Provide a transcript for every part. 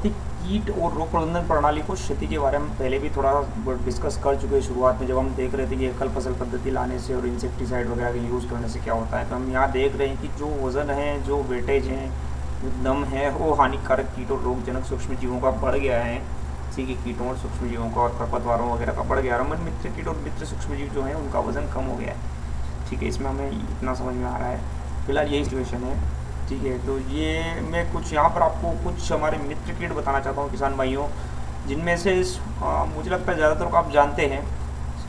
प्राकृतिक कीट और रोग प्रबंधन प्रणाली को क्षति के बारे में पहले भी थोड़ा डिस्कस कर चुके हैं शुरुआत में, जब हम देख रहे थे कि एकल फसल पद्धति लाने से और इंसेक्टिसाइड वगैरह का यूज़ करने से क्या होता है। तो हम यहाँ देख रहे हैं कि जो वज़न है, जो वेटेज है, जो दम है, वो हानिकारक कीट और रोगजनक सूक्ष्म जीवों का बढ़ गया है। इसी के कीटों और सूक्ष्म जीवों का और खरपतवारों वगैरह का बढ़ गया है। और मित्र कीट और मित्र सूक्ष्म जीव जो है उनका वजन कम हो गया है। ठीक है, इसमें हमें इतना समझ में आ रहा है। फिलहाल यही सिचुएशन है। ठीक है, तो ये मैं कुछ यहाँ पर आपको कुछ हमारे मित्र कीट बताना चाहता हूँ किसान भाइयों, जिनमें से मुझे लगता है ज़्यादातर को आप जानते हैं।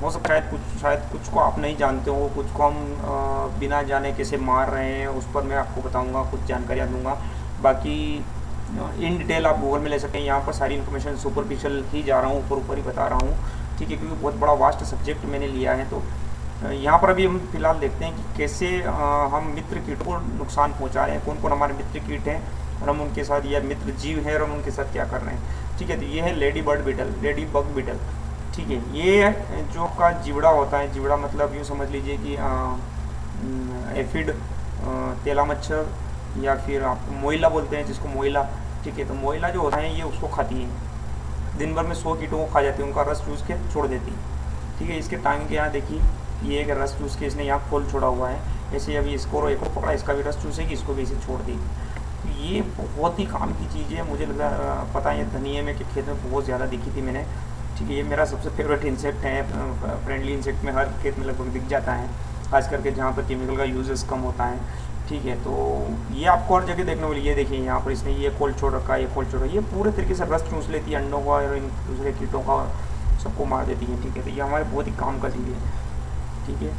हो सकता है शायद कुछ को आप नहीं जानते हो, कुछ को हम बिना जाने कैसे मार रहे हैं उस पर मैं आपको बताऊंगा, कुछ जानकारियाँ दूंगा। बाकी इन डिटेल आप गूगल में ले सकें। यहाँ पर सारी इन्फॉर्मेशन सुपरफिशियल ही जा रहा हूँ, ऊपर ही बता रहा हूँ। ठीक है, क्योंकि बहुत बड़ा वास्ट सब्जेक्ट मैंने लिया है। तो यहाँ पर अभी हम फिलहाल देखते हैं कि कैसे हम मित्र कीटों को नुकसान पहुँचा रहे हैं, कौन कौन हमारे मित्र कीट हैं और हम उनके साथ, या मित्र जीव हैं और हम उनके साथ क्या कर रहे हैं। ठीक है, तो ये है lady bird beetle, lady bug beetle. ठीक है, ये जो का जीवड़ा होता है, जीवड़ा मतलब यूँ समझ लीजिए कि एफिड, तेला मच्छर, या फिर आप मोइला बोलते हैं जिसको मोइला। ठीक है, तो मोइला जो होता है ये उसको खाती है। दिन भर में 100 कीटों को खा जाती है, उनका रस चूस के छोड़ देती है। ठीक है, इसके टांग के यहाँ देखिए, ये एक रस चूस के इसने यहाँ खोल छोड़ा हुआ है। ऐसे अभी इसको एक और पकड़ा, इसका भी रस चूसेगी, इसको भी इसे छोड़ दी। तो ये बहुत ही काम की चीज़ है। मुझे लगा पता है, ये धनिए में के खेत में बहुत ज़्यादा दिखी थी मैंने। ठीक है, ये मेरा सबसे फेवरेट इंसेक्ट है, फ्रेंडली इंसेक्ट में हर खेत में लगभग दिख जाता है, खास करके जहाँ पर केमिकल का यूजेस कम होता है। ठीक है, तो ये आपको हर जगह देखने को मिली। ये देखिए यहाँ पर इसने ये खोल छोड़ रखा है, ये खोल छोड़, ये पूरे तरीके से रस चूस लेती है अंडों का और इन दूसरे कीटों का, सबको मार देती है। ठीक है, तो ये हमारे बहुत ही काम का चीज़ है। ठीक है,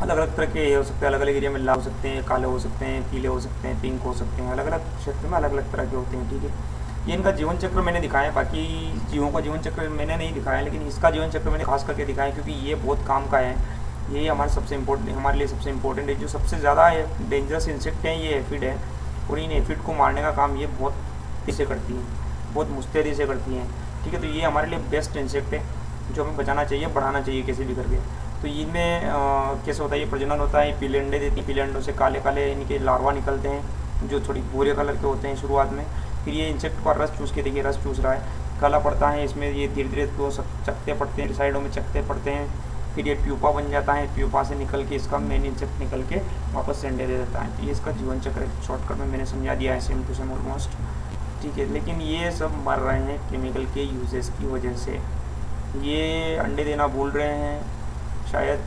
अलग अलग तरह के हो सकते हैं, अलग अलग एरिया में लाल हो सकते हैं, काले हो सकते हैं, पीले हो सकते हैं, पिंक हो सकते हैं, अलग अलग क्षेत्र में अलग अलग तरह के होते हैं। ठीक है, ये इनका जीवन चक्र मैंने दिखाया है, बाकी जीवों का जीवन चक्र मैंने नहीं दिखाया, लेकिन इसका जीवन चक्र मैंने खास करके दिखाया क्योंकि ये बहुत काम का है। ये हमारे हमारे लिए सबसे इम्पोर्टेंट है। जो सबसे ज़्यादा डेंजरस इंसेक्ट हैं ये एफिड है, और इन एफिड को मारने का काम ये बहुत तेज़ी से करती है, बहुत मुस्तैदी से करती हैं। ठीक है, तो ये हमारे लिए बेस्ट इंसेक्ट है जो हमें बचाना चाहिए, बढ़ाना चाहिए कैसे भी करके। तो इनमें कैसे होता है, ये प्रजनन होता है, पीले अंडे देती है, पीले अंडों से काले काले इनके लार्वा निकलते हैं जो थोड़ी भूरे कलर के होते हैं शुरुआत में। फिर ये इंसेक्ट का रस चूस के, देखिए रस चूस रहा है, काला पड़ता है इसमें, ये धीरे धीरे तो चकते पड़ते हैं, साइडों में चकते पड़ते हैं। फिर ये प्यूपा बन जाता है, प्यूपा से निकल के इसका मेन इंसेक्ट निकल के वापस से अंडे दे देता है। तो ये इसका जीवन चक्र शॉर्टकट में मैंने समझा दिया है, सेम टू सेम ऑलमोस्ट। ठीक है, लेकिन ये सब मर रहे हैं केमिकल के यूजेस की वजह से। ये अंडे देना भूल रहे हैं, शायद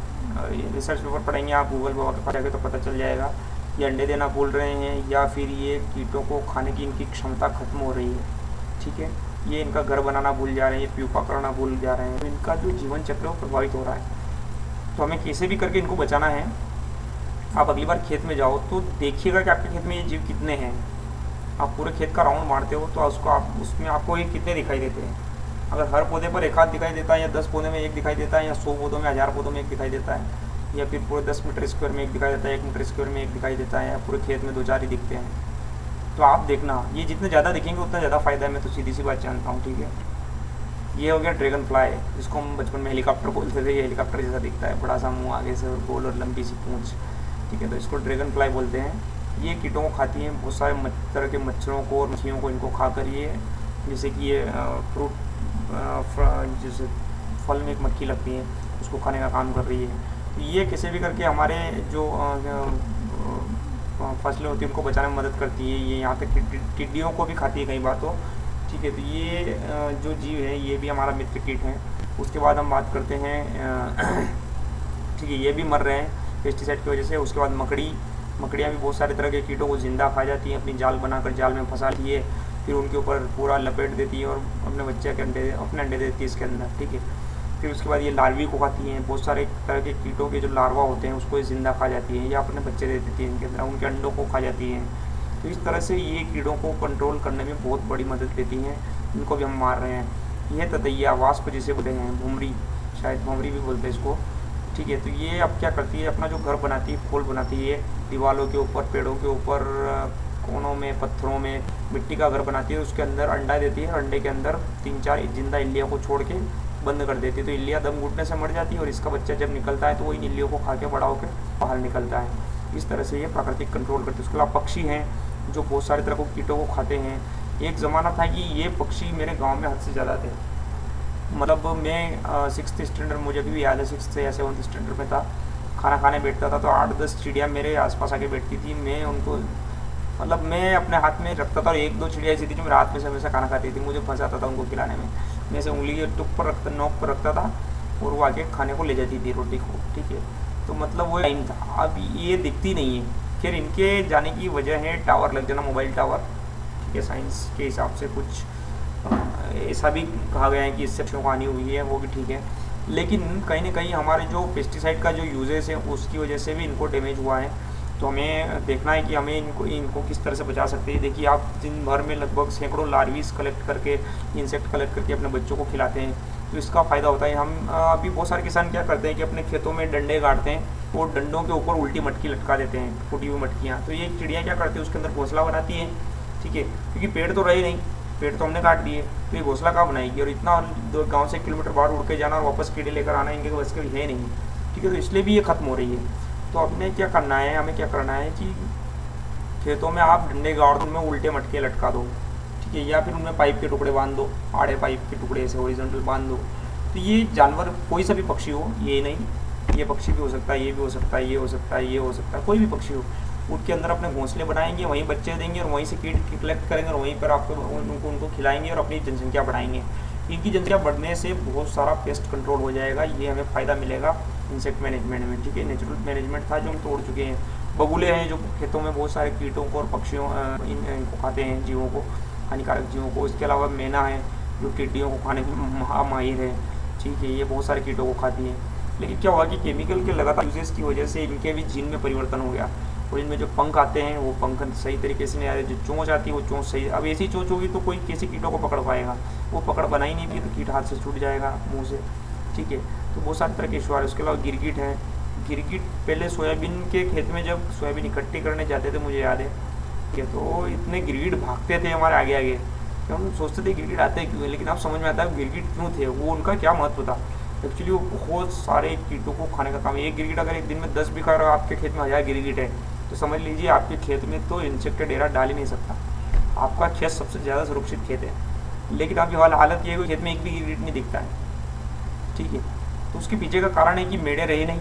रिसर्च पेपर पढ़ेंगे आप गूगल पर जाके तो पता चल जाएगा। ये अंडे देना भूल रहे हैं, या फिर ये कीटों को खाने की इनकी क्षमता खत्म हो रही है। ठीक है, ये इनका घर बनाना भूल जा रहे हैं, ये प्यूपा करना भूल जा रहे हैं, तो इनका जो जीवन चक्र वो प्रभावित हो रहा है। तो हमें कैसे भी करके इनको बचाना है। आप अगली बार खेत में जाओ तो देखिएगा कि आपके खेत में ये जीव कितने हैं। आप पूरे खेत का राउंड मारते हो तो उसमें आपको ये कितने दिखाई देते हैं। अगर हर पौधे पर एक आध दिखाई देता है, या 10 पौधे में एक दिखाई देता है, या 100 पौधों में 1000 पौधों में एक दिखाई देता है, या फिर पूरे 10 मीटर स्क्वायर में एक दिखाई देता है, 1 मीटर स्क्वायर में एक दिखाई देता है, या पूरे खेत में 2-4 ही दिखते हैं, तो आप देखना ये जितने ज़्यादा दिखेंगे उतना ज़्यादा फ़ायदा है। मैं तो सीधी सी बात जानता हूँ। ठीक है, ये हो गया ड्रैगन फ्लाई, जिसको हम बचपन में हेलीकॉप्टर बोलते थे। ये हेलीकॉप्टर जैसा दिखता है, बड़ा सा मुँह आगे से और गोल और लंबी सी पूँछ। ठीक है, तो इसको ड्रैगन फ्लाई बोलते हैं। ये कीटों को खाती हैं, बहुत सारे तरह के मच्छरों को और मछलियों को इनको खा कर ये, जैसे कि ये फ्रूट, जैसे फल में एक मक्खी लगती है उसको खाने का काम कर रही है। तो ये कैसे भी करके हमारे जो फसलें होती हैं उनको बचाने में मदद करती है। ये यहाँ तक टिड्डियों को भी खाती है कई बार तो। ठीक है, तो ये जो जीव है ये भी हमारा मित्र कीट है। उसके बाद हम बात करते हैं ठीक है, ये भी मर रहे हैं पेस्टिसाइड की वजह से। उसके बाद मकड़ियाँ भी बहुत सारे तरह के कीटों को ज़िंदा खा जाती हैं, अपनी जाल बनाकर जाल में फंसा लिए, फिर उनके ऊपर पूरा लपेट देती है और अपने बच्चे के अपने अंडे देती है इसके अंदर। ठीक है, फिर उसके बाद ये लार्वी को खाती हैं, बहुत सारे तरह के कीटों के जो लार्वा होते हैं उसको ये ज़िंदा खा जाती है, या अपने बच्चे दे देती है इनके अंदर, उनके अंडों को खा जाती हैं। तो इस तरह से ये कीड़ों को कंट्रोल करने में बहुत बड़ी मदद देती हैं। इनको भी हम मार रहे हैं। यह ततैया, वास्प जिसे बोलते हैं, भुमरी, शायद भुमरी भी बोलते हैं इसको। ठीक है, तो ये अब क्या करती है, अपना जो घर बनाती है, खोल बनाती है, दीवारों के ऊपर, पेड़ों के ऊपर, कोनों में, पत्थरों में मिट्टी का घर बनाती है। उसके अंदर अंडा देती है, अंडे के अंदर 3-4 जिंदा इल्लियों को छोड़ के बंद कर देती है। तो इल्लियाँ दम घुटने से मर जाती है और इसका बच्चा जब निकलता है तो वो इन इल्लियों को खा के बड़ा होकर बाहर निकलता है। इस तरह से ये प्राकृतिक कंट्रोल करती है। उसके अलावा पक्षी हैं जो बहुत सारे तरह के कीटों को खाते हैं। एक ज़माना था कि ये पक्षी मेरे गांव में हद से ज़्यादा थे। मतलब मैं 6th स्टैंडर्ड, मुझे अभी भी याद है 6th या 7th स्टैंडर्ड में था, खाना खाने बैठता था तो 8-10 चिड़िया मेरे आसपास आके बैठती थी। मैं उनको मतलब मैं अपने हाथ में रखता था और 1-2 चिड़िया ऐसी थी जो मेरे हाथ में से हमेशा खाना खाती थी, मुझे फंसा आता था उनको खिलाने में। मैं ऐसे उंगली के टुक पर रखता, नोक पर रखता था और वो आके खाने को ले जाती थी, रोटी को, ठीक है। तो मतलब वो टाइम था, अब ये दिखती नहीं है। फिर इनके जाने की वजह है टावर लग जाना, मोबाइल टावर, ठीक है। साइंस के हिसाब से कुछ ऐसा भी कहा गया है कि इससे पक्षियों को हानि हुई है, वो भी ठीक है। लेकिन कहीं ना कहीं हमारे जो पेस्टिसाइड का जो यूजेस है उसकी वजह से भी इनको डैमेज हुआ है। तो हमें देखना है कि हमें इनको किस तरह से बचा सकते हैं। देखिए आप दिन भर में लगभग सैकड़ों लार्वीज कलेक्ट करके, इंसेक्ट कलेक्ट करके अपने बच्चों को खिलाते हैं, तो इसका फ़ायदा होता है। हम अभी बहुत सारे किसान क्या करते हैं कि अपने खेतों में डंडे गाड़ते हैं, वो डंडों के ऊपर उल्टी मटकी लटका देते हैं, फूटी हुई मटकियाँ। तो ये चिड़िया क्या करती है, उसके अंदर घोंसला बनाती है, ठीक है, क्योंकि पेड़ तो रहे नहीं, पेड़ तो हमने काट दिए, तो ये घोंसला कहाँ बनाएगी। और इतना गाँव से 1 किलोमीटर बाहर उड़ के जाना और वापस कीड़े लेकर आना इनके बस के है नहीं, ठीक है। तो इसलिए भी ये ख़त्म हो रही है। तो अपने क्या करना है, हमें क्या करना है कि खेतों में आप डंडे गाड़ दो, उनमें उल्टे मटके लटका दो, ठीक है, या फिर उनमें पाइप के टुकड़े बांध दो, आड़े पाइप के टुकड़े ऐसे हॉरिजॉन्टल बांध दो। तो ये जानवर कोई सा भी पक्षी हो, ये नहीं, ये पक्षी भी हो सकता है, ये भी हो सकता है, ये हो सकता है, ये हो सकता है, कोई भी पक्षी हो, उसके अंदर अपने घोंसले बनाएंगे, वहीं बच्चे देंगे और वहीं से कीट कलेक्ट करेंगे और वहीं पर आपको उनको खिलाएंगे और अपनी जनसंख्या बढ़ाएंगे। इनकी जनसंख्या बढ़ने से बहुत सारा पेस्ट कंट्रोल हो जाएगा, ये हमें फ़ायदा मिलेगा इंसेक्ट मैनेजमेंट में, ठीक है। नेचुरल मैनेजमेंट था जो हम तोड़ चुके हैं। बगुले हैं जो खेतों में बहुत सारे कीटों को और पक्षियों इनको खाते हैं, जीवों को, हानिकारक जीवों को। इसके अलावा मैना है जो टिड्डियों को खाने में माहिर है, ठीक है, ये बहुत सारे कीटों को खाती है। लेकिन क्या हुआ कि केमिकल के लगातार यूजेस की वजह से इनके भी जीन में परिवर्तन हो गया और इनमें जो पंख आते हैं वो पंख सही तरीके से नहीं आ रहे, जो चोंच आती है वो चोंच सही। अब ऐसी चोंच होगी तो कोई कैसे कीटों को पकड़ पाएगा, वो पकड़ बना ही नहीं भी तो कीट हाथ से छूट जाएगा मुँह से, ठीक है। तो बहुत सारे तरह के इशू आ रहे हैं। उसके अलावा गिरगिट है, गिरगिट पहले सोयाबीन के खेत में जब सोयाबीन इकट्ठी करने जाते थे, मुझे याद है, ठीक है, तो इतने गिरगिट भागते थे हमारे आगे आगे कि हम सोचते थे गिरगिट आते क्यों, लेकिन अब समझ में आता है गिरगिट क्यों थे, वो उनका क्या महत्व था। एक्चुअली वो बहुत सारे कीटों को खाने का काम है। एक गिरगिट अगर एक दिन में 10 भी खा रहा, आपके खेत में 1000 गिरगिट है, तो समझ लीजिए आपके खेत में तो इंसेक्ट डेरा डाल ही नहीं सकता। आपका खेत सबसे ज़्यादा सुरक्षित खेत है। लेकिन अभी हालत ये है कि खेत में एक भी गिरगिट नहीं दिखता है, ठीक है। तो उसके पीछे का कारण है कि मेढ़े रहे नहीं,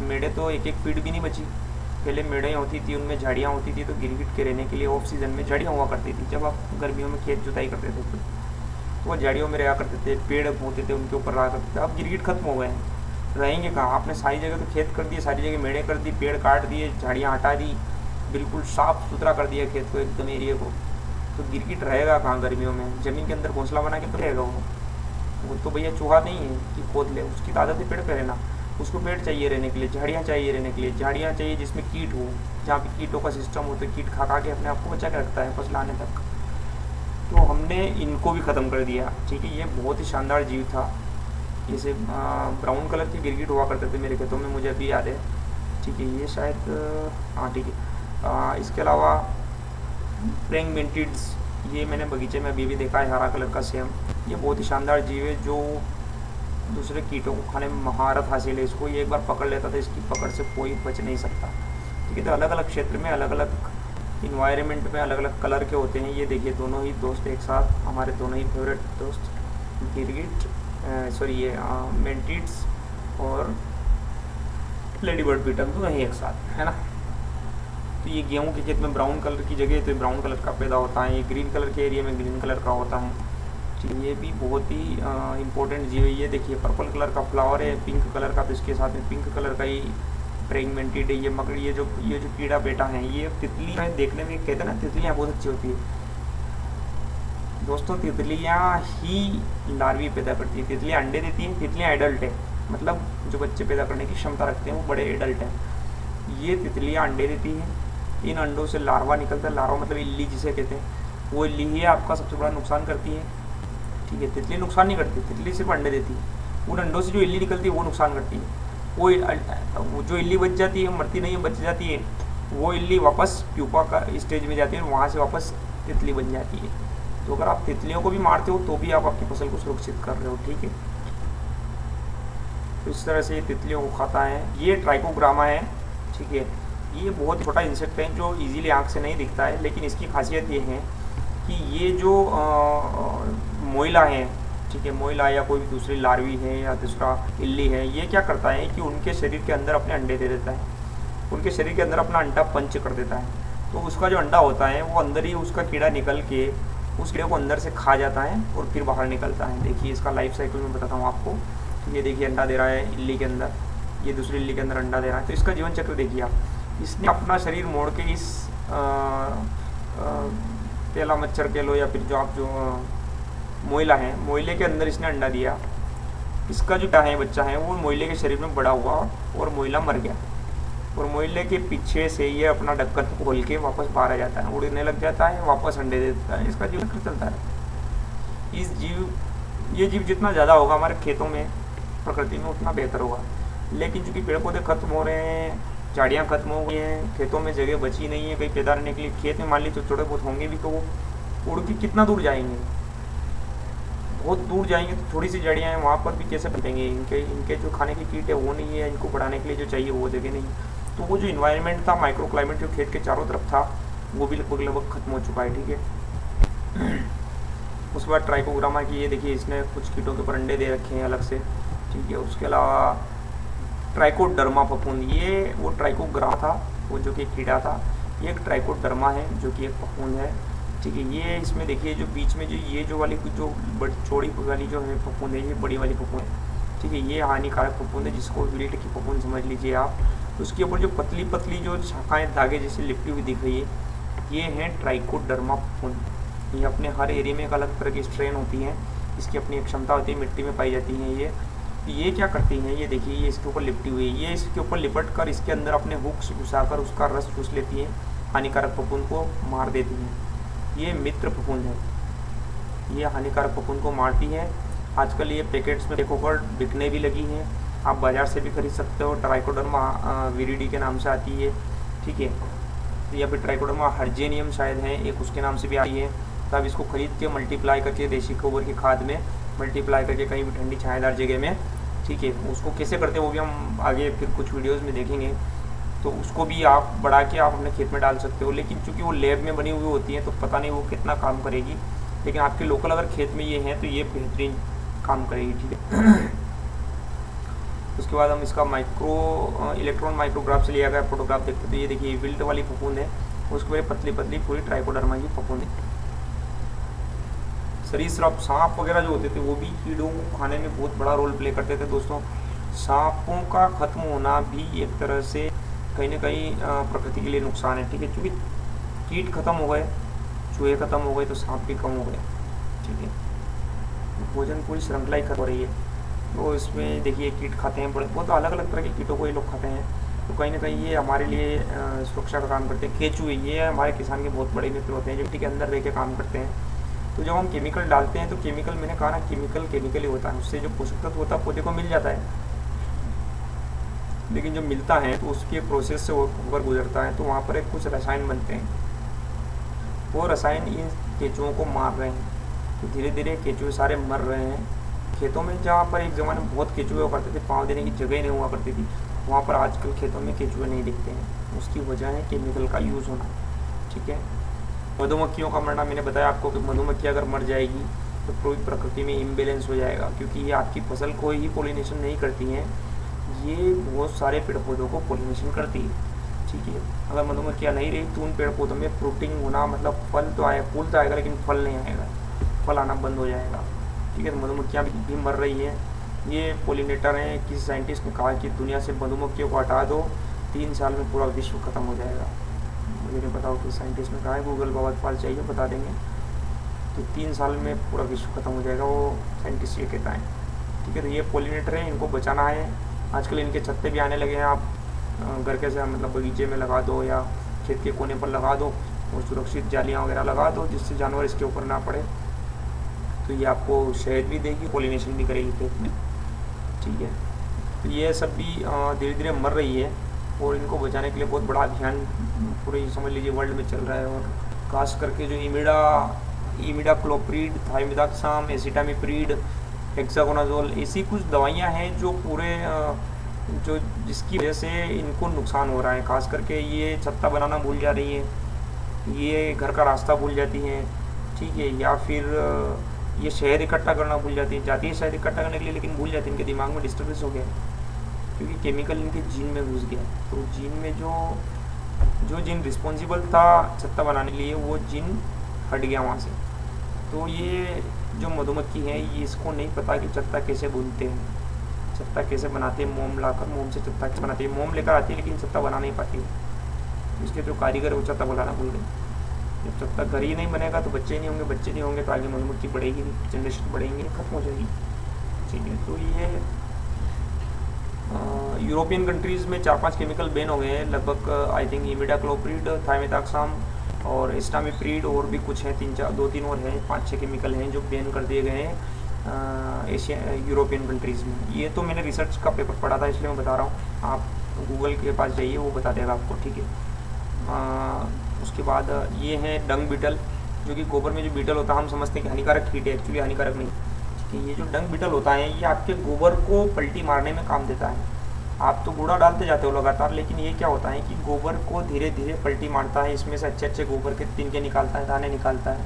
मेढ़े तो एक फीट भी नहीं बची। पहले मेढ़ें होती थी, उनमें झाड़ियाँ होती थी, तो गिरगिट के रहने के लिए ऑफ सीज़न में झाड़ियाँ हुआ करती थी। जब आप गर्मियों में खेत जुताई करते थे तो वो झाड़ियों में रहा करते थे, पेड़ होते थे उनके ऊपर रहा करते थे। अब गिरगिट खत्म हो गए हैं, रहेंगे कहाँ। आपने सारी जगह तो खेत कर दिए, सारी जगह मेढ़े कर दी, पेड़ काट दिए, झाड़ियाँ हटा दी, बिल्कुल साफ़ सुथरा कर दिया खेत को, एकदम एरिया को। तो गिरगिट रहेगा कहाँ गर्मियों में, ज़मीन के अंदर घोंसला बना के तो रहेगा वो तो भैया चूहा नहीं है कि खोद ले, उसकी आदत है पेड़ पे रहना। उसको पेड़ चाहिए रहने के लिए, झाड़ियाँ चाहिए रहने के लिए, झाड़ियाँ चाहिए जिसमें कीट हो, जहाँ पे कीटों का सिस्टम हो, तो कीट खा खा के अपने आप को बचा के रखता है फसल आने तक। तो हमने इनको भी ख़त्म कर दिया, ठीक है। ये बहुत ही शानदार जीव था। जैसे ब्राउन कलर के गिरगिट हुआ करते थे मेरे खेतों में, मुझे अभी याद है, ठीक है। ये शायद हाँ ठीक है। इसके अलावा प्रेंग मेंटिड्स, ये मैंने बगीचे में अभी भी देखा है, हरा कलर का सेम। ये बहुत ही शानदार जीव है जो दूसरे कीटों को खाने में महारत हासिल है। इसको ये एक बार पकड़ लेता था, इसकी पकड़ से कोई बच नहीं सकता, ठीक है। तो अलग अलग क्षेत्र में, अलग अलग इन्वायरमेंट में अलग अलग कलर के होते हैं। ये देखिए दोनों ही दोस्त एक साथ, हमारे दोनों ही फेवरेट दोस्त गिरगिट, सॉरी ये मेंटिड्स और लेडी बर्ड बीटल, दोनों ही एक साथ, है ना। तो ये गेहूं के खेत में ब्राउन कलर की जगह तो ब्राउन कलर का पैदा होता है, ये ग्रीन कलर के एरिया में ग्रीन कलर का होता है। ठीक, ये भी बहुत ही इम्पोर्टेंट जीव है। ये देखिए पर्पल कलर का फ्लावर है, पिंक कलर का, तो इसके साथ में पिंक कलर का ही प्रेगमेंटेड है ये मकड़ी। ये जो कीड़ा बेटा है, ये तितली है, देखने में कहते हैं ना तितलियाँ बहुत अच्छी होती है दोस्तों। तितलियाँ ही लार्वी पैदा करती है, तितलियाँ अंडे देती हैं, तितलियाँ एडल्ट है, मतलब जो बच्चे पैदा करने की क्षमता रखते हैं वो बड़े एडल्ट हैं। ये तितलियाँ अंडे देती हैं, इन अंडों से लार्वा निकलता है। लार्वा मतलब इल्ली जिसे कहते हैं, वो इल्ली ही आपका सबसे बड़ा नुकसान करती है, ठीक है। तितली नुकसान नहीं करती, तितली सिर्फ अंडे देती है। उन अंडों से जो इल्ली निकलती है वो नुकसान करती है। वो जो इल्ली बच जाती है, मरती नहीं है, बच जाती है, वो इल्ली वापस प्यूपा का स्टेज में जाती है और वहाँ से वापस तितली बन जाती है। तो अगर आप तितलियों को भी मारते हो तो भी आप आपकी फसल को सुरक्षित कर रहे हो, ठीक है। तो इस तरह से ये तितलियों को खाता है। ये ट्राइकोग्रामा है, ठीक है। ये बहुत छोटा इंसेक्ट है जो इजीली आँख से नहीं दिखता है, लेकिन इसकी खासियत ये है कि ये जो मोइला है, ठीक है, मोइला या कोई भी दूसरी लार्वी है या दूसरा इल्ली है, ये क्या करता है कि उनके शरीर के अंदर अपने अंडे दे देता है, उनके शरीर के अंदर अपना अंडा पंच कर देता है। तो उसका जो अंडा होता है वो अंदर ही उसका कीड़ा निकल के उस कीड़े को अंदर से खा जाता है और फिर बाहर निकलता है। देखिए इसका लाइफ साइकिल मैं बताता हूँ आपको। तो ये देखिए अंडा दे रहा है इल्ली के अंदर, ये दूसरी इल्ली के अंदर अंडा दे रहा है। तो इसका जीवन चक्र देखिए आप, इसने अपना शरीर मोड़ के इस तेला मच्छर के लो या फिर जो आप जो मोइला है, मोइले के अंदर इसने अंडा दिया। इसका जो है बच्चा है वो मोइले के शरीर में बड़ा हुआ और मोइला मर गया, और मोइले के पीछे से ये अपना ढक्कन खोल के वापस बाहर आ जाता है, उड़ने लग जाता है, वापस अंडे दे देता है। इसका जीवन चक्र चलता है। ये जीव जितना ज़्यादा होगा हमारे खेतों में प्रकृति में उतना बेहतर होगा। लेकिन चूँकि पेड़ पौधे खत्म हो रहे हैं, झाड़ियाँ खत्म हो गई हैं, खेतों में जगह बची नहीं है कहीं पैदा रहने के लिए, खेत में मान लीजिए थोड़े बहुत होंगे भी तो वो उड़ के कितना दूर जाएंगे, बहुत दूर जाएंगे। तो थोड़ी सी जड़ियाँ हैं वहाँ पर भी कैसे बचेंगे, इनके जो खाने की कीट है वो नहीं है, इनको बढ़ाने के लिए जो चाहिए वो जगह नहीं। तो वो जो इन्वायरमेंट था, माइक्रो क्लाइमेट जो खेत के चारों तरफ था, वो भी लगभग खत्म हो चुका है, ठीक है। उसके बाद ट्राइकोग्रामा की ये देखिए, इसने कुछ कीटों के ऊपर अंडे दे रखे हैं अलग से, ठीक है। उसके अलावा ट्राइकोडर्मा फफूंद, ये वो ट्राइकोग्रामा था, वो जो कि कीड़ा था। ये एक ट्राइकोडर्मा है जो कि एक फफूंद है, ठीक है। ये इसमें देखिए जो बीच में जो ये जो वाली जो बड़ी चौड़ी वाली जो है फफूंद है, ये बड़ी वाली फफूंद है, ठीक है। ये हानिकारक फफूंद है जिसको विल्ट की फफूंद समझ लीजिए आप। उसके ऊपर जो पतली पतली जो शाखाएँ धागे जैसी लिपटी हुई दिख रही है, ये हैं ट्राइकोडर्मा फफूंद। ये अपने हर एरिया में एक अलग तरह की स्ट्रेन होती हैं, इसकी अपनी एक क्षमता होती है, मिट्टी में पाई जाती हैं। ये क्या करती हैं, ये देखिए ये इसके ऊपर लिपटी हुई है, ये इसके ऊपर लिपट कर इसके अंदर अपने हुक्स घुसाकर उसका रस चूस लेती हैं, हानिकारक फफूंद को मार देती हैं। ये मित्र फफूंद है, ये हानिकारक फफूंद को मारती है। आजकल ये पैकेट्स में देखोकर बिकने भी लगी हैं, आप बाज़ार से भी खरीद सकते हो। ट्राइकोडर्मा विरिडी के नाम से आती है, ठीक है, या फिर ट्राइकोडर्मा हर्जेनियम शायद है एक, उसके नाम से भी आई है। तो आप इसको खरीद के मल्टीप्लाई करके देसी गोबर की खाद में मल्टीप्लाई करके कहीं भी ठंडी छायादार जगह में, ठीक है, उसको कैसे करते हैं वो भी हम आगे फिर कुछ वीडियोज़ में देखेंगे। तो उसको भी आप बढ़ा के आप अपने खेत में डाल सकते हो। लेकिन चूँकि वो लैब में बनी हुई होती है तो पता नहीं वो कितना काम करेगी, लेकिन आपके लोकल अगर खेत में ये हैं तो ये बेहतरीन काम करेगी, ठीक है। उसके बाद हम इसका इलेक्ट्रॉन माइक्रोग्राफ से लिया गया फोटोग्राफ देखते तो ये देखिए विल्ट वाली फफूंद है, उसके बाद पतली पतली पूरी ट्राइकोडर्मा की फफूंद है। सरीसृप सांप वगैरह जो होते थे वो भी कीड़ों को खाने में बहुत बड़ा रोल प्ले करते थे दोस्तों। सांपों का खत्म होना भी एक तरह से कहीं ना कहीं प्रकृति के लिए नुकसान है, ठीक है। क्योंकि कीट खत्म हो गए, चूहे खत्म हो गए तो सांप भी कम हो गए, ठीक है। भोजन पूरी श्रृंखला ही खत्म हो रही है। तो इसमें देखिए कीट खाते हैं, बड़े बहुत अलग अलग तरह के कीटों को ये लोग खाते हैं। तो कहीं ना कहीं ये हमारे लिए सुरक्षा का काम करते हैं। केंचुए ये हमारे किसान के बहुत बड़े मित्र होते हैं जो मिट्टी के अंदर रह के काम करते हैं। तो जब हम केमिकल डालते हैं तो केमिकल, मैंने कहा ना केमिकल ही होता है, उससे जो पोषक तत्व होता है पौधे को मिल जाता है, लेकिन जो मिलता है तो उसके प्रोसेस से होकर गुजरता है, तो वहाँ पर कुछ रसायन बनते हैं, वो रसायन इन केंचुओं को मार रहे हैं। तो धीरे धीरे केंचुए सारे मर रहे हैं। खेतों में जहाँ पर एक ज़माने में बहुत केंचुए हुआ करते थे, पाँव देने की जगह नहीं हुआ करती थी, वहाँ पर आजकल खेतों में केंचुए नहीं दिखते हैं। उसकी वजह है केमिकल का यूज़ होना, ठीक है। मधुमक्खियों का मरना, मैंने बताया आपको कि मधुमक्खी अगर मर जाएगी तो पूरी प्रकृति में इम्बेलेंस हो जाएगा, क्योंकि ये आपकी फसल को ही पोलिनेशन नहीं करती हैं, ये बहुत सारे पेड़ पौधों को पोलिनेशन करती है, ठीक है। अगर मधुमक्खियाँ नहीं रही तो उन पेड़ पौधों में फ्रूटिंग होना, मतलब फल तो आए, फूल तो आएगा लेकिन फल नहीं आएगा, फल आना बंद हो जाएगा, ठीक है। तो मधुमक्खियाँ भी मर रही हैं। ये पोलिनेटर हैं। किसी साइंटिस्ट ने कहा कि दुनिया से मधुमक्खियों को हटा दो, 3 साल में पूरा विश्व खत्म हो जाएगा। मुझे नहीं पता कि साइंटिस्ट ने कहा है, गूगल बाबा पाल चाहिए बता देंगे। तो 3 साल में पूरा विश्व खत्म हो जाएगा, वो साइंटिस्ट ये कहता है, ठीक है। तो ये पोलिनेटर है, इनको बचाना है। आजकल इनके छत्ते भी आने लगे हैं, आप घर के से मतलब बगीचे में लगा दो या खेत के कोने पर लगा दो और सुरक्षित जालियाँ वगैरह लगा दो जिससे जानवर इसके ऊपर ना पड़े। तो ये आपको शहद भी देगी, पोलिनेशन भी करेगी खेत में, ठीक है। तो ये सब भी धीरे धीरे मर रही है और इनको बचाने के लिए बहुत बड़ा अभियान पूरे समझ लीजिए वर्ल्ड में चल रहा है। और खास करके जो इमिडाक्लोप्रिड, थाइमिदाक्साम, एसिटामिप्रिड, हेक्सागोनाजोल, ऐसी कुछ दवाइयाँ हैं जो पूरे जिसकी वजह से इनको नुकसान हो रहा है। खास करके ये छत्ता बनाना भूल जा रही है, ये घर का रास्ता भूल जाती हैं, ठीक है, या फिर ये शहद इकट्ठा करना भूल जाती है शहद इकट्ठा करने के लिए, लेकिन भूल जाती है, इनके दिमाग में डिस्टर्बेंस हो गया क्योंकि केमिकल इनके जीन में घुस गया। तो जीन में जो जीन रिस्पॉन्सिबल था छत्ता बनाने के लिए वो जीन हट गया वहाँ से। तो ये जो मधुमक्खी है ये इसको नहीं पता कि छत्ता कैसे बुनते हैं, छत्ता कैसे बनाते हैं। मोम लाकर मोम से छत्ता कैसे बनाते हैं, मोम लेकर आती है लेकिन छत्ता बना नहीं पाती है। इसके जो कारीगर है वो छत्ता बनाना भूल गए। जब छत्ता घर ही नहीं बनेगा तो बच्चे नहीं होंगे, बच्चे नहीं होंगे तो आगे मधुमक्खी बढ़ेगी नहीं, जनरेशन बढ़ेंगी, खत्म हो जाएगी। ठीक है, तो ये यूरोपियन कंट्रीज़ में 4-5 केमिकल बैन हो गए हैं लगभग। आई थिंक इमिडाक्लोप्रिड, थाइमेथाक्साम और एस्टामिप्रिड, और भी कुछ हैं 2-3 और हैं, 5-6 केमिकल हैं जो बैन कर दिए गए हैं एशिया यूरोपियन कंट्रीज़ में। ये तो मैंने रिसर्च का पेपर पढ़ा था इसलिए मैं बता रहा हूँ, आप गूगल के पास जाइए वो बता देगा आपको। ठीक है, उसके बाद ये है डंग बीटल, जो कि गोबर में जो बीटल होता है हम समझते हैं कि हानिकारक कीट है, एक्चुअली हानिकारक नहीं। ठीक है, ये जो डंग बीटल होता है ये आपके गोबर को पलटी मारने में काम देता है। आप तो कूड़ा डालते जाते हो लगातार, लेकिन ये क्या होता है कि गोबर को धीरे धीरे पलटी मारता है, इसमें से अच्छे अच्छे गोबर के तिनके निकालता है, दाने निकालता है,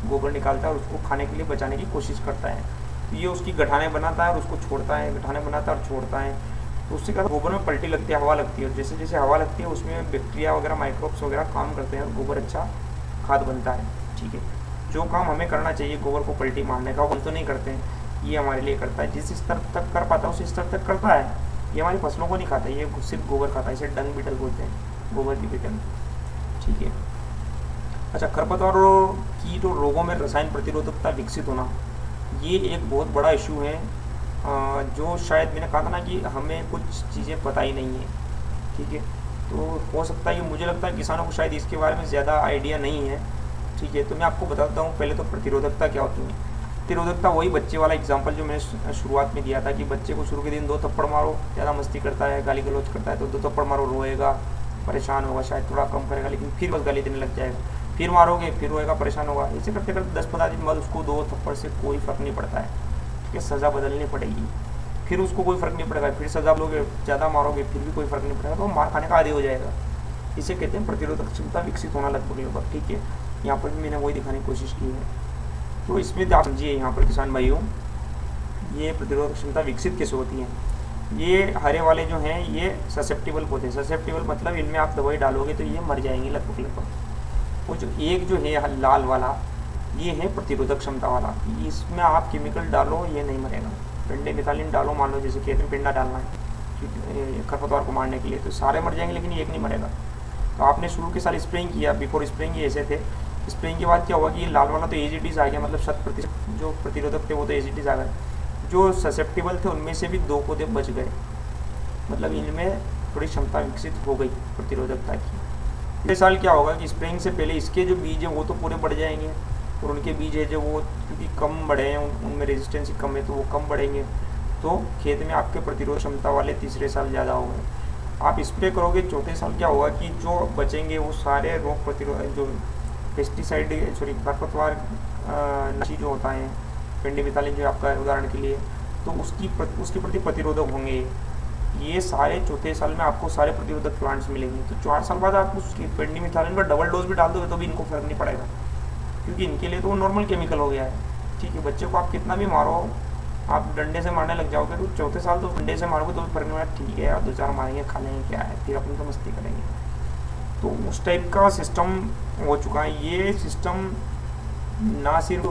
गोबर निकालता है और उसको खाने के लिए बचाने की कोशिश करता है। तो ये उसकी गठाने बनाता है और उसको छोड़ता है, गठाने बनाता है और छोड़ता है। तो उससे क्या गोबर में पलटी लगती है, हवा लगती है, और जैसे जैसे हवा लगती है उसमें बैक्टीरिया वगैरह, माइक्रोब्स वगैरह काम करते हैं और गोबर अच्छा खाद बनता है। ठीक है, जो काम हमें करना चाहिए गोबर को पलटी मारने का, हम तो नहीं करते हैं, ये हमारे लिए करता है। जिस स्तर तक कर पाता है उस स्तर तक करता है। ये हमारी फसलों को नहीं खाता, ये सिर्फ गोबर खाता है, इसे डंग बीटल बोलते हैं, गोबर की बीटल। ठीक है, अच्छा, खरपतवार और कीट और रोगों में रसायन प्रतिरोधकता विकसित होना, ये एक बहुत बड़ा इशू है जो शायद मैंने कहा था ना कि हमें कुछ चीज़ें पता ही नहीं है। ठीक है, तो हो सकता है कि मुझे लगता है किसानों को शायद इसके बारे में ज़्यादा आइडिया नहीं है। ठीक है, तो मैं आपको बताता हूँ पहले तो प्रतिरोधकता क्या होती है। प्रतिरोधकता वही बच्चे वाला एग्जाम्पल जो मैंने शुरुआत में दिया था कि बच्चे को शुरू के दिन 2 थप्पड़ मारो, ज़्यादा मस्ती करता है, गाली गलौज करता है, तो 2 थप्पड़ मारो, रोएगा, परेशान होगा, शायद थोड़ा कम करेगा, लेकिन फिर बस गाली देने लग जाएगा, फिर मारोगे फिर रोएगा, परेशान होगा। ऐसे करते करते 10-15 दिन बाद उसको 2 थप्पड़ से कोई फ़र्क नहीं पड़ता है। ठीक है, सज़ा बदलनी पड़ेगी, फिर उसको कोई फ़र्क नहीं पड़ेगा, फिर सज़ा लोगे, ज़्यादा मारोगे फिर भी कोई फ़र्क नहीं पड़ेगा, तो मार खाने का आदी हो जाएगा। इसे कहते हैं प्रतिरोधक क्षमता विकसित होना लगभग। ठीक है, यहाँ पर भी मैंने वही दिखाने की कोशिश की है। तो इसमें आप समझिए यहाँ पर किसान भाइयों, ये प्रतिरोधक क्षमता विकसित कैसे होती है। ये हरे वाले जो हैं ये ससेप्टिबल होते हैं। ससेप्टिबल मतलब इनमें आप दवाई डालोगे तो ये मर जाएंगे लगभग। वो जो एक जो है लाल वाला, ये है प्रतिरोधक क्षमता वाला, इसमें आप केमिकल डालो ये नहीं मरेगा। पेंडिमिथालिन डालो, मान लो जैसे खेत में पेंडा डालना है खरपतवार को मारने के लिए, तो सारे मर जाएंगे लेकिन एक नहीं मरेगा। तो आपने शुरू के साल स्प्रेइंग किया, बिफोर स्प्रेइंग ये ऐसे थे, स्प्रेइंग के बाद क्या हुआ कि ये लाल वाला तो एजिटीज आ गया, मतलब 100% जो प्रतिरोधक थे वो तो एजिटीज आ गए। जो ससेप्टिबल थे उनमें से भी 2 पौधे बच गए, मतलब इनमें थोड़ी क्षमता विकसित हो गई प्रतिरोधकता की। अगले साल क्या होगा कि स्प्रेइंग से पहले इसके जो बीज हैं वो तो पूरे बढ़ जाएंगे, और उनके बीज है जो वो क्योंकि कम बढ़े हैं, उनमें रेजिस्टेंस कम है तो वो कम बढ़ेंगे, तो खेत में आपके प्रतिरोध क्षमता वाले तीसरे साल ज़्यादा हो गए। आप स्प्रे करोगे चौथे साल क्या होगा कि जो बचेंगे वो सारे रोग प्रतिरोध जो पेस्टिसाइड खरपतवार नाशी जो होता है, पेंडिमिथालिन जो आपका उदाहरण के लिए, तो उसके प्रति प्रतिरोधक होंगे। ये सारे चौथे साल में आपको सारे प्रतिरोधक प्लांट्स मिलेंगे। तो 4 साल बाद आप उस पेंडिमिथालिन का डबल डोज भी डाल दोगे तो भी इनको फर्क नहीं पड़ेगा, क्योंकि इनके लिए तो वो नॉर्मल केमिकल हो गया है। ठीक है, बच्चे को आप कितना भी मारो, आप डंडे से मारने लग जाओगे तो चौथे साल तो डंडे से मारोगे तो भी फर्क नहीं पड़ेगा। ठीक है, आप 2-4 मारेंगे, खा लेंगे, क्या है, फिर अपनी तो मस्ती करेंगे। तो उस टाइप का सिस्टम हो चुका है। ये सिस्टम ना सिर्फ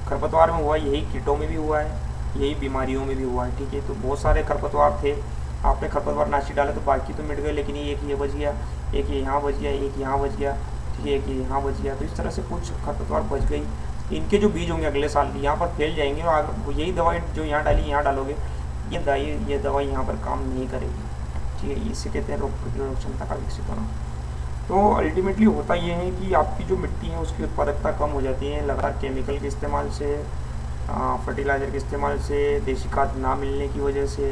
खरपतवार में हुआ, यही कीटों में भी हुआ है, यही बीमारियों में भी हुआ है। ठीक है, तो बहुत सारे खरपतवार थे, आपने खरपतवार नाशी डाला तो बाकी तो मिट गए, लेकिन एक ये बच गया, एक ये यहाँ बच गया, एक यहाँ बच गया, ठीक है, एक ये यहाँ बच गया। तो इस तरह से कुछ खरपतवार बच गई। इनके जो बीज होंगे अगले साल यहाँ पर फैल जाएंगे और यही दवाई जो यहाँ डाली यहाँ डालोगे, ये दवाई यहाँ पर काम नहीं करेगी। ठीक है, इसे कहते हैं रोग प्रतिरोधक क्षमता का विकसित होना। तो अल्टीमेटली होता ये है कि आपकी जो मिट्टी है उसकी उत्पादकता कम हो जाती है लगातार केमिकल के इस्तेमाल से, फर्टिलाइज़र के इस्तेमाल से, देशी खाद ना मिलने की वजह से,